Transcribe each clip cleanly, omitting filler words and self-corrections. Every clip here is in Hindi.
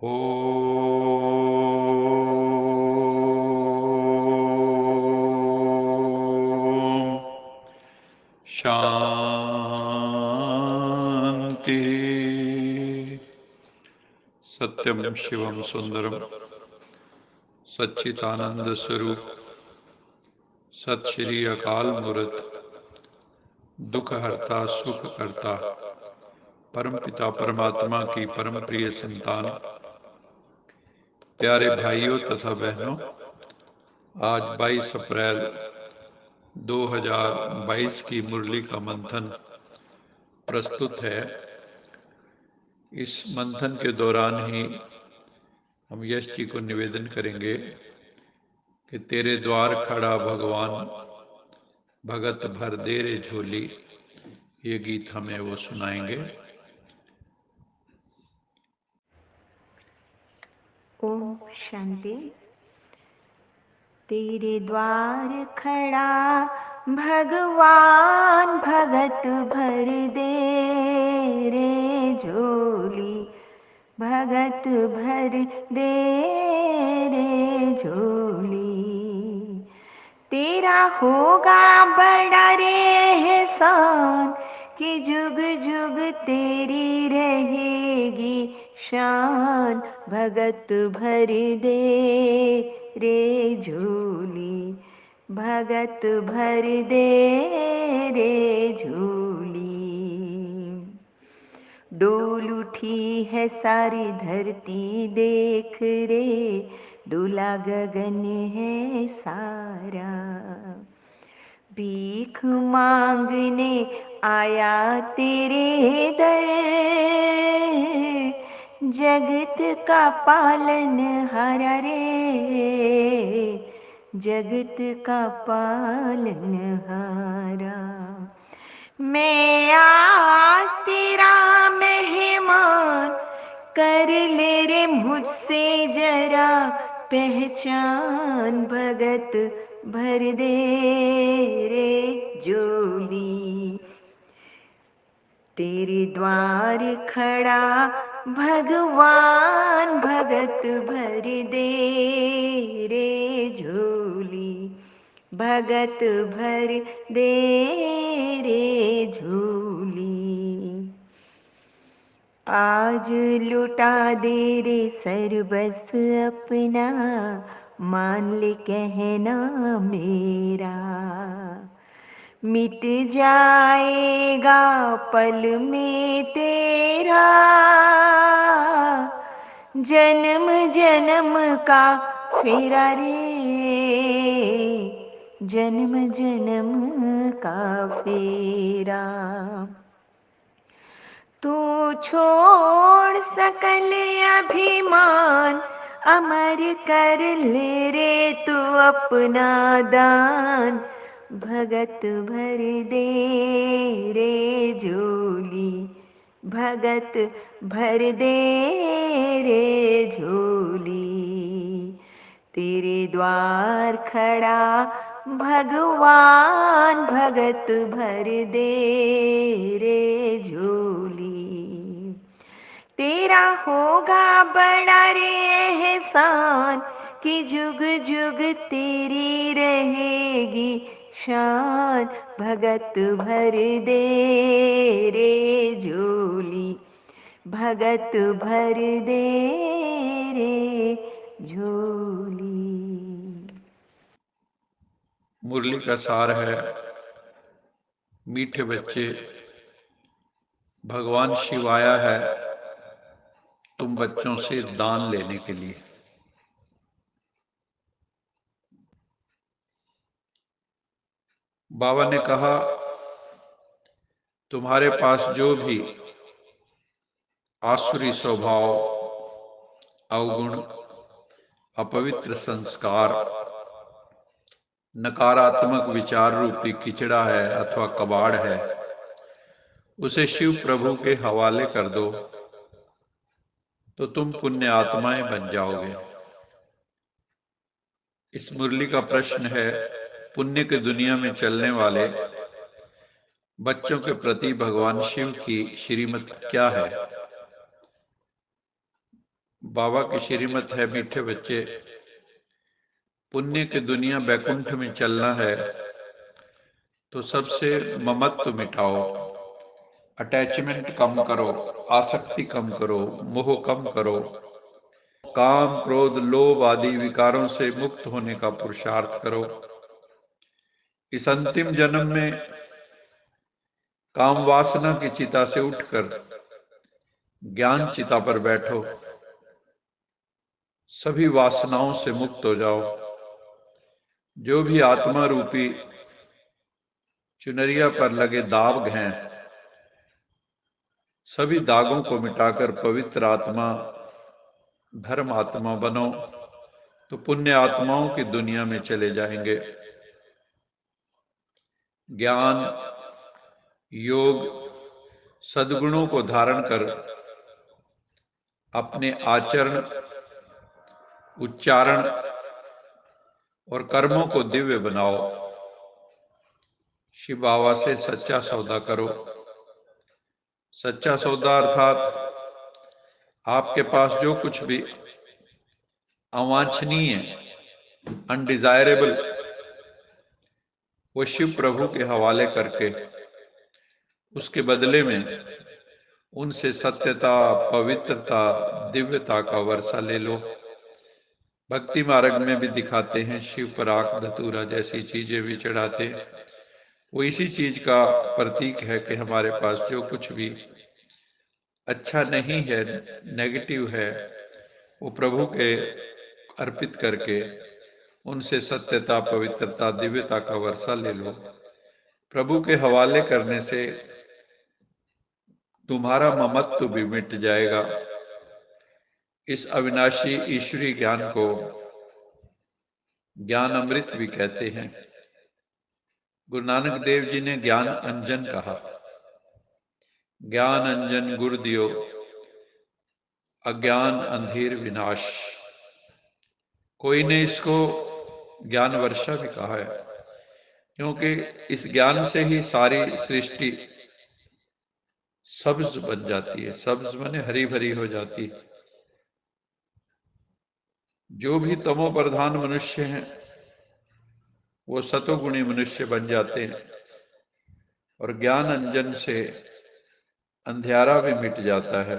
ओम शांति। सत्यम शिवम सुंदरम सच्चिदानंद स्वरूप सत श्री अकाल मूर्त दुख हरता सुख करता परम पिता परमात्मा की परम प्रिय संतान प्यारे भाइयों तथा बहनों, आज 22 अप्रैल 2022 की मुरली का मंथन प्रस्तुत है। इस मंथन के दौरान ही हम यश जी को निवेदन करेंगे कि तेरे द्वार खड़ा भगवान भगत भर दे रे झोली, ये गीत हमें वो सुनाएंगे। ओम शांति। तेरे द्वार खड़ा भगवान भगत भर दे रे झोली, भगत भर दे रे झोली। तेरा होगा बड़ा रे एहसान कि जुग जुग तेरी रहेगी शान, भगत भर दे रे झोली, भगत भर दे रे झोली। डोल उठी है सारी धरती देख रे, डोला गगन है सारा। भीख मांगने आया तेरे दर, जगत का पालन हारा रे, जगत का पालन हारा। मैं आज तेरा मेहमान, कर ले रे मुझसे जरा पहचान, भगत भर दे रे झोली। तेरे द्वार खड़ा भगवान भगत भर दे रे झोली, भगत भर दे रे झोली। आज लुटा दे रे सर्वस अपना, मान ले कहना मेरा। मिट जाएगा पल में तेरा, जन्म जन्म का फेरा रे, जन्म जन्म का फेरा। तू छोड़ सकल अभिमान, अमर कर ले रे तू अपना दान, भगत भर दे रे झोली, भगत भर दे रे झोली। तेरे द्वार खड़ा भगवान भगत भर दे रे झोली। तेरा होगा बड़ा रे एहसान कि जुग जुग तेरी रहेगी शान, भगत भर दे रे झोली, भगत भर दे रे झोली। मुरली का सार है, मीठे बच्चे, भगवान शिव आया है तुम बच्चों से दान लेने के लिए। बाबा ने कहा, तुम्हारे पास जो भी आसुरी स्वभाव, अवगुण, अपवित्र संस्कार, नकारात्मक विचार रूपी किचड़ा है अथवा कबाड़ है, उसे शिव प्रभु के हवाले कर दो तो तुम पुण्य आत्माएं बन जाओगे। इस मुरली का प्रश्न है, पुण्य की दुनिया में चलने वाले बच्चों के प्रति भगवान शिव की श्रीमत क्या है। बाबा की श्रीमत है मीठे बच्चे, पुण्य की दुनिया बैकुंठ में चलना है तो सबसे ममत्व मिटाओ, अटैचमेंट कम करो, आसक्ति कम करो, मोह कम करो, काम क्रोध लोभ आदि विकारों से मुक्त होने का पुरुषार्थ करो। इस अंतिम जन्म में काम वासना की चिता से उठकर ज्ञान चिता पर बैठो, सभी वासनाओं से मुक्त हो जाओ। जो भी आत्मा रूपी चुनरिया पर लगे दाग हैं, सभी दागों को मिटाकर पवित्र आत्मा धर्म आत्मा बनो तो पुण्य आत्माओं की दुनिया में चले जाएंगे। ज्ञान योग सद्गुणों को धारण कर अपने आचरण उच्चारण और कर्मों को दिव्य बनाओ। शिव बाबा से सच्चा सौदा करो। सच्चा सौदा अर्थात आपके पास जो कुछ भी अवांछनीय अनडिजायरेबल वो शिव प्रभु के हवाले करके उसके बदले में उनसे सत्यता, पवित्रता, दिव्यता का वर्षा ले लो। भक्ति मार्ग में भी दिखाते हैं, शिव पर आक धतूरा जैसी चीजें भी चढ़ाते हैं। वो इसी चीज का प्रतीक है कि हमारे पास जो कुछ भी अच्छा नहीं है, नेगेटिव है, वो प्रभु के अर्पित करके उनसे सत्यता, पवित्रता, दिव्यता का वर्षा ले लो। प्रभु के हवाले करने से तुम्हारा ममत्व भी मिट जाएगा। इस अविनाशी ईश्वरी ज्ञान को ज्ञान अमृत भी कहते हैं। गुरु नानक देव जी ने ज्ञान अंजन कहा। ज्ञान अंजन गुर दियो, अज्ञान अंधेर विनाश। कोई ने इसको ज्ञान वर्षा भी कहा है, क्योंकि इस ज्ञान से ही सारी सृष्टि सब्ज बन जाती है। सब्ज माने हरी भरी हो जाती है। जो भी तमो प्रधान मनुष्य हैं वो सतोगुणी मनुष्य बन जाते हैं और ज्ञान अंजन से अंधियारा भी मिट जाता है।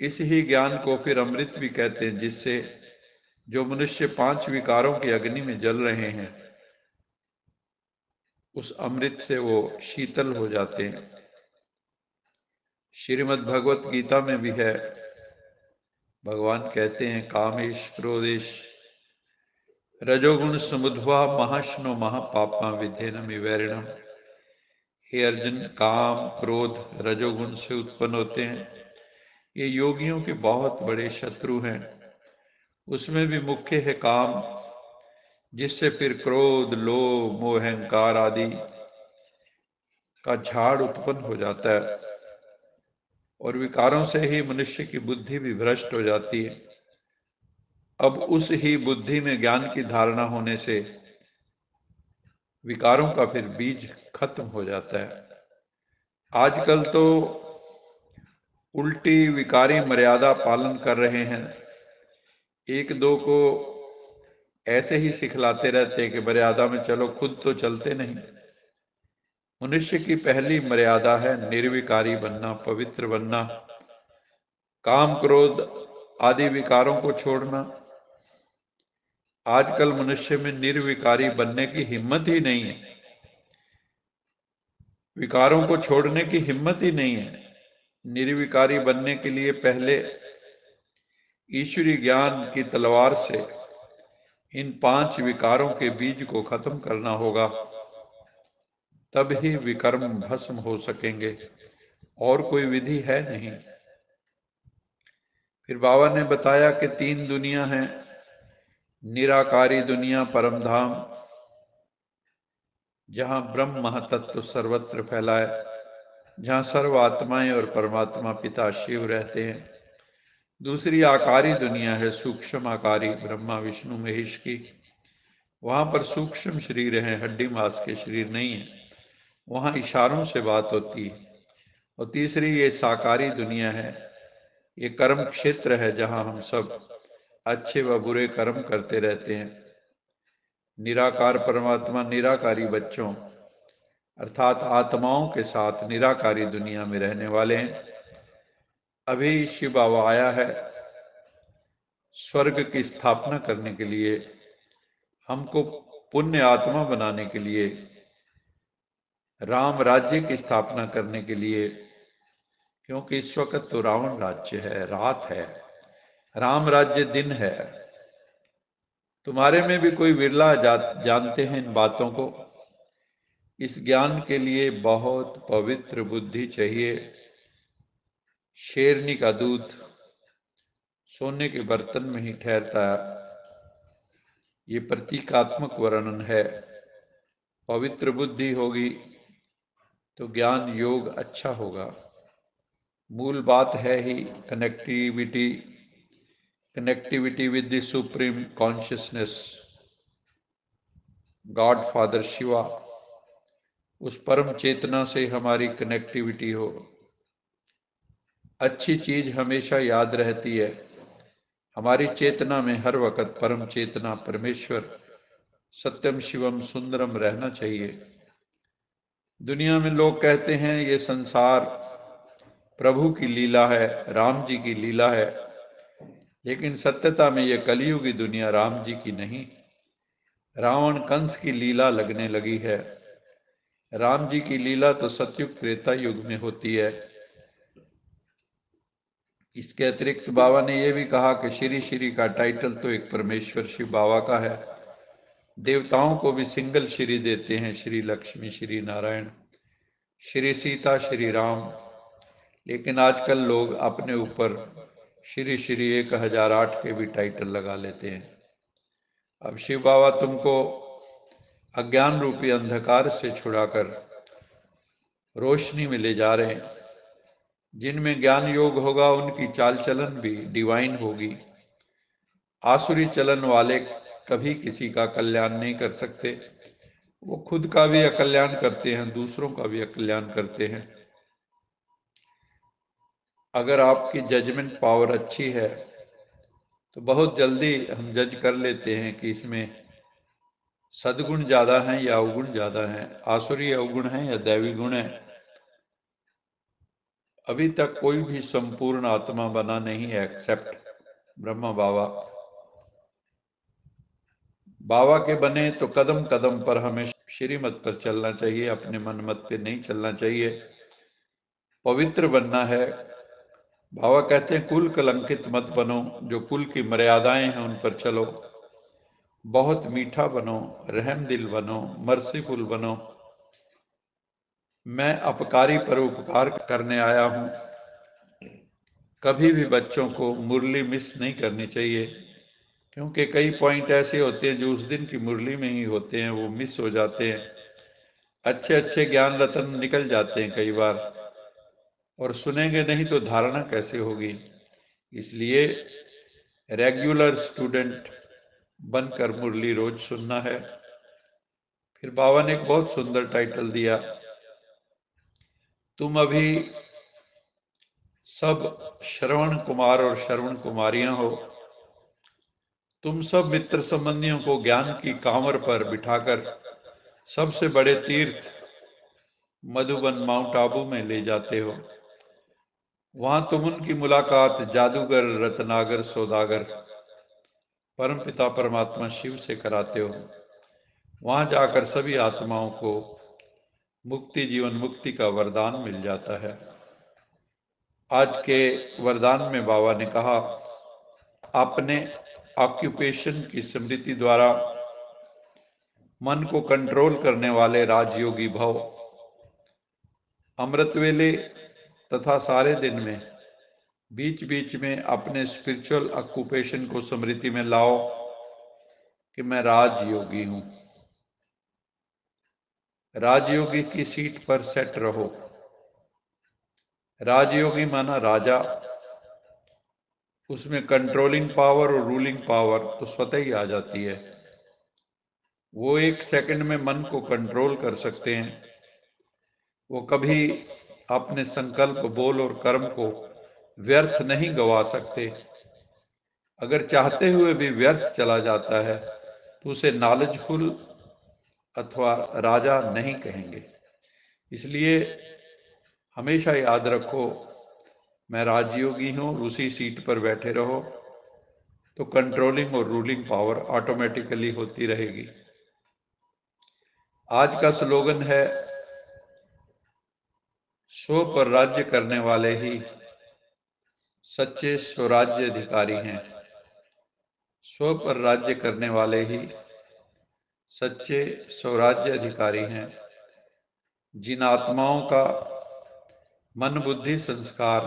इस ही ज्ञान को फिर अमृत भी कहते हैं, जिससे जो मनुष्य 5 विकारों की अग्नि में जल रहे हैं उस अमृत से वो शीतल हो जाते हैं। श्रीमद् भगवत गीता में भी है, भगवान कहते हैं कामेश क्रोधेश रजोगुण समुद्भवा महाश्नो महापापा विधेनमि वैरिणम। हे अर्जुन, काम क्रोध रजोगुण से उत्पन्न होते हैं। ये योगियों के बहुत बड़े शत्रु हैं। उसमें भी मुख्य है काम, जिससे फिर क्रोध लोभ मोह अहंकार आदि का झाड़ उत्पन्न हो जाता है और विकारों से ही मनुष्य की बुद्धि भी भ्रष्ट हो जाती है। अब उस ही बुद्धि में ज्ञान की धारणा होने से विकारों का फिर बीज खत्म हो जाता है। आजकल तो उल्टी विकारी मर्यादा पालन कर रहे हैं। एक दो को ऐसे ही सिखलाते रहते हैं कि मर्यादा में चलो, खुद तो चलते नहीं। मनुष्य की पहली मर्यादा है निर्विकारी बनना, पवित्र बनना, काम क्रोध आदि विकारों को छोड़ना। आजकल मनुष्य में निर्विकारी बनने की हिम्मत ही नहीं है, विकारों को छोड़ने की हिम्मत ही नहीं है। निर्विकारी बनने के लिए पहले ईश्वरी ज्ञान की तलवार से इन 5 विकारों के बीज को खत्म करना होगा, तब ही विकर्म भस्म हो सकेंगे, और कोई विधि है नहीं। फिर बाबा ने बताया कि 3 दुनिया हैं, निराकारी दुनिया, परम धाम, जहां ब्रह्म महातत्व सर्वत्र फैला है, जहां सर्व आत्माएं और परमात्मा पिता शिव रहते हैं। दूसरी आकारी दुनिया है, सूक्ष्म आकारी, ब्रह्मा विष्णु महेश की। वहां पर सूक्ष्म शरीर हैं, हड्डी मांस के शरीर नहीं है, वहां इशारों से बात होती है। और तीसरी ये साकारी दुनिया है, ये कर्म क्षेत्र है जहां हम सब अच्छे व बुरे कर्म करते रहते हैं। निराकार परमात्मा निराकारी बच्चों अर्थात आत्माओं के साथ निराकारी दुनिया में रहने वाले हैं। अभी शिव बाबा आया है स्वर्ग की स्थापना करने के लिए, हमको पुण्य आत्मा बनाने के लिए, राम राज्य की स्थापना करने के लिए। क्योंकि इस वक्त तो रावण राज्य है, रात है, राम राज्य दिन है। तुम्हारे में भी कोई विरला जानते हैं इन बातों को। इस ज्ञान के लिए बहुत पवित्र बुद्धि चाहिए। शेरनी का दूध सोने के बर्तन में ही ठहरता है। ये प्रतीकात्मक वर्णन है। पवित्र बुद्धि होगी तो ज्ञान योग अच्छा होगा। मूल बात है ही connectivity, connectivity with the supreme consciousness, God father Shiva. उस परम चेतना से हमारी कनेक्टिविटी हो। अच्छी चीज हमेशा याद रहती है। हमारी चेतना में हर वक्त परम चेतना परमेश्वर सत्यम शिवम सुंदरम रहना चाहिए। दुनिया में लोग कहते हैं ये संसार प्रभु की लीला है, राम जी की लीला है, लेकिन सत्यता में ये कलयुगी दुनिया राम जी की नहीं, रावण कंस की लीला लगने लगी है। राम जी की लीला तो सतयुग त्रेता युग में होती है। इसके अतिरिक्त बाबा ने यह भी कहा कि श्री श्री का टाइटल तो एक परमेश्वर शिव बाबा का है। देवताओं को भी सिंगल श्री देते हैं, श्री लक्ष्मी, श्री नारायण, श्री सीता, श्री राम। लेकिन आजकल लोग अपने ऊपर श्री श्री 1008 के भी टाइटल लगा लेते हैं। अब शिव बाबा तुमको अज्ञान रूपी अंधकार से छुड़ाकर रोशनी में ले जा रहे हैं। जिनमें ज्ञान योग होगा उनकी चाल चलन भी डिवाइन होगी। आसुरी चलन वाले कभी किसी का कल्याण नहीं कर सकते। वो खुद का भी अकल्याण करते हैं, दूसरों का भी अकल्याण करते हैं। अगर आपकी जजमेंट पावर अच्छी है तो बहुत जल्दी हम जज कर लेते हैं कि इसमें सद्गुण ज्यादा हैं या अवगुण ज्यादा हैं, आसुरी अवगुण हैं या दैवी गुण है। अभी तक कोई भी संपूर्ण आत्मा बना नहीं है एक्सेप्ट ब्रह्मा बाबा। बाबा के बने तो कदम कदम पर हमें श्रीमत पर चलना चाहिए, अपने मन मत पे नहीं चलना चाहिए। पवित्र बनना है। बाबा कहते हैं कुल कलंकित मत बनो, जो कुल की मर्यादाएं हैं उन पर चलो। बहुत मीठा बनो, रहम दिल बनो, मर्सीफुल बनो। मैं अपकारी पर उपकार करने आया हूं। कभी भी बच्चों को मुरली मिस नहीं करनी चाहिए, क्योंकि कई पॉइंट ऐसे होते हैं जो उस दिन की मुरली में ही होते हैं, वो मिस हो जाते हैं। अच्छे अच्छे ज्ञान रत्न निकल जाते हैं कई बार, और सुनेंगे नहीं तो धारणा कैसे होगी। इसलिए रेगुलर स्टूडेंट बनकर मुरली रोज सुनना है। फिर बाबा ने एक बहुत सुंदर टाइटल दिया, तुम अभी सब श्रवण कुमार और श्रवण कुमारियां हो। तुम सब मित्र संबंधियों को ज्ञान की कांवर पर बिठाकर सबसे बड़े तीर्थ मधुबन माउंट आबू में ले जाते हो। वहां तुम उनकी मुलाकात जादूगर, रत्नागर, सौदागर परमपिता परमात्मा शिव से कराते हो। वहां जाकर सभी आत्माओं को मुक्ति, जीवन मुक्ति का वरदान मिल जाता है। आज के वरदान में बाबा ने कहा, अपने ऑक्यूपेशन की स्मृति द्वारा मन को कंट्रोल करने वाले राजयोगी भव। अमृत वेले तथा सारे दिन में बीच बीच में अपने स्पिरिचुअल ऑक्यूपेशन को स्मृति में लाओ कि मैं राजयोगी हूं। राजयोगी की सीट पर सेट रहो। राजयोगी माना राजा, उसमें कंट्रोलिंग पावर और रूलिंग पावर तो स्वतः ही आ जाती है। वो एक सेकंड में मन को कंट्रोल कर सकते हैं। वो कभी अपने संकल्प, बोल और कर्म को व्यर्थ नहीं गवा सकते। अगर चाहते हुए भी व्यर्थ चला जाता है तो उसे नॉलेजफुल अथवा राजा नहीं कहेंगे। इसलिए हमेशा याद रखो, मैं राजयोगी हूं, उसी सीट पर बैठे रहो तो कंट्रोलिंग और रूलिंग पावर ऑटोमेटिकली होती रहेगी। आज का स्लोगन है, स्व पर राज्य करने वाले ही सच्चे स्वराज्य अधिकारी हैं। स्व पर राज्य करने वाले ही सच्चे स्वराज्य अधिकारी हैं। जिन आत्माओं का मन बुद्धि संस्कार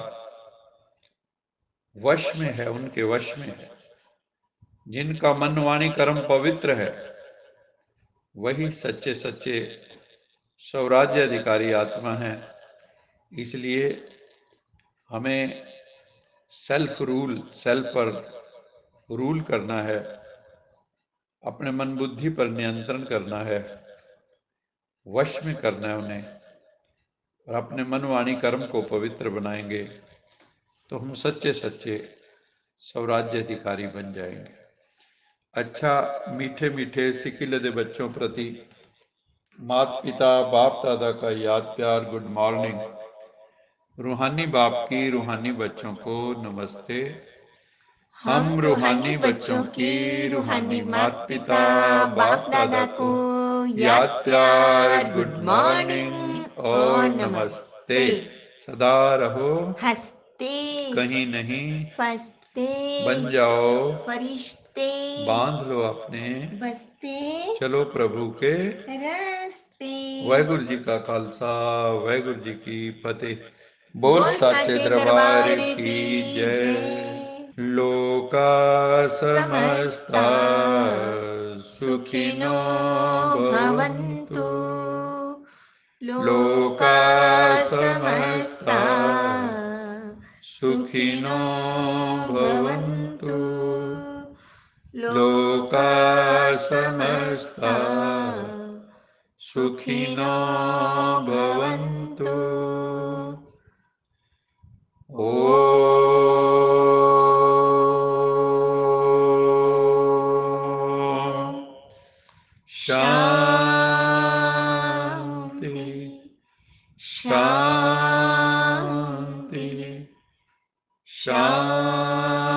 वश में है, उनके वश में है, जिनका मन वाणी कर्म पवित्र है, वही सच्चे सच्चे स्वराज्य अधिकारी आत्मा है। इसलिए हमें सेल्फ पर रूल करना है, अपने मन बुद्धि पर नियंत्रण करना है, वश में करना है उन्हें, और अपने मन वाणी कर्म को पवित्र बनाएंगे तो हम सच्चे सच्चे स्वराज्य अधिकारी बन जाएंगे। अच्छा, मीठे मीठे सिकिलदे बच्चों प्रति माता पिता बाप दादा का याद प्यार, गुड मॉर्निंग। रूहानी बाप की रूहानी बच्चों को नमस्ते। हम रूहानी बच्चों की रूहानी माता पिता बाप दादा को याद प्यार, गुड मॉर्निंग और नमस्ते। सदा रहो हंसते, कहीं नहीं फंसते, बन जाओ फरिश्ते, बांध लो अपने बसते चलो प्रभु के रास्ते। वाहिगुरु जी का खालसा, वाहिगुरु जी की फतेह। बोल बोल साचे दरबार की जय। जय। लोका समस्ता सुखिनो भवन्तु। लोका समस्ता सुखिनो भवन्तु। लोका समस्ता सुखिनो भवन्तु। ओम शांति शांति शांति।